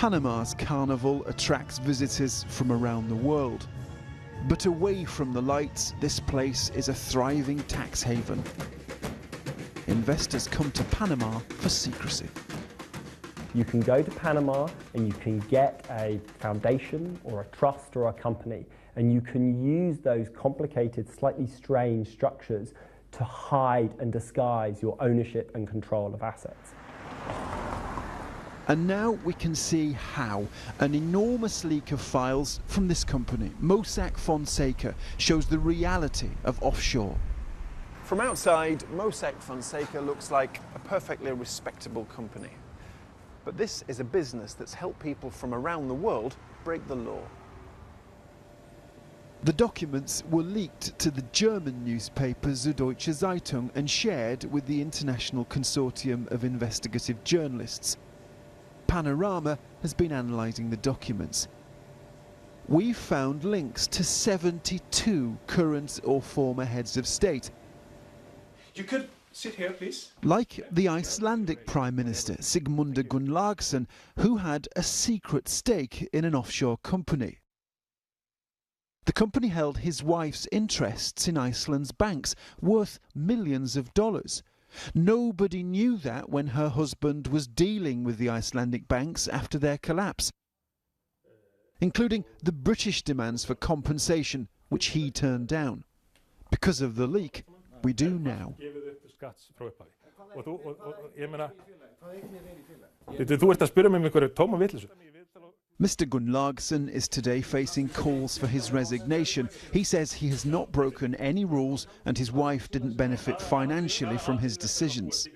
Panama's carnival attracts visitors from around the world. But away from the lights, this place is a thriving tax haven. Investors come to Panama for secrecy. You can go to Panama and you can get a foundation or a trust or a company, and you can use those complicated, slightly strange structures to hide and disguise your ownership and control of assets. And now we can see how. An enormous leak of files from this company, Mossack Fonseca, shows the reality of offshore. From outside, Mossack Fonseca looks like a perfectly respectable company. But this is a business that's helped people from around the world break the law. The documents were leaked to the German newspaper Süddeutsche Zeitung and shared with the International Consortium of Investigative Journalists. Panorama has been analysing the documents. We've found links to 72 current or former heads of state. You could sit here, please. Like the Icelandic Prime Minister Sigmundur Gunnlaugsson, who had a secret stake in an offshore company. The company held his wife's interests in Iceland's banks, worth millions of dollars. Nobody knew that when her husband was dealing with the Icelandic banks after their collapse, including the British demands for compensation, which he turned down. Because of the leak, we do now. Mr. Gunnlaugsson is today facing calls for his resignation. He says he has not broken any rules and his wife didn't benefit financially from his decisions.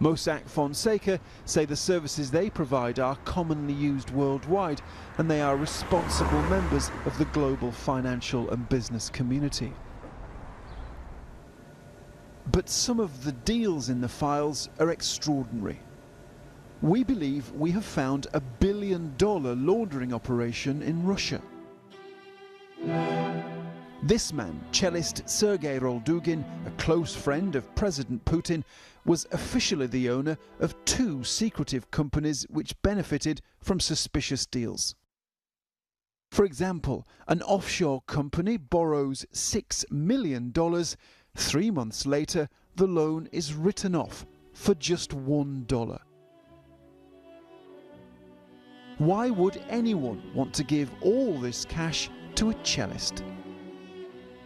Mossack Fonseca say the services they provide are commonly used worldwide and they are responsible members of the global financial and business community. But some of the deals in the files are extraordinary. We believe we have found a $1 billion laundering operation in Russia. This man, cellist Sergei Roldugin, a close friend of President Putin, was officially the owner of 2 secretive companies which benefited from suspicious deals. For example, an offshore company borrows $6 million. 3 months later, the loan is written off for just $1. Why would anyone want to give all this cash to a cellist?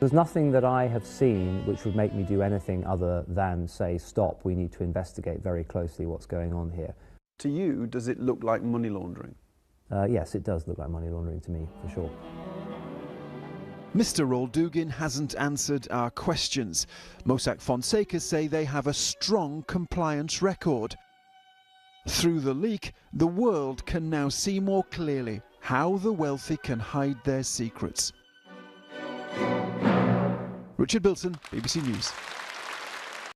There's nothing that I have seen which would make me do anything other than say, stop, we need to investigate very closely what's going on here. To you, does it look like money laundering? Yes, it does look like money laundering to me, for sure. Mr. Roldugin hasn't answered our questions. Mossack Fonseca say they have a strong compliance record. Through the leak, the world can now see more clearly how the wealthy can hide their secrets. Richard Bilton, BBC News.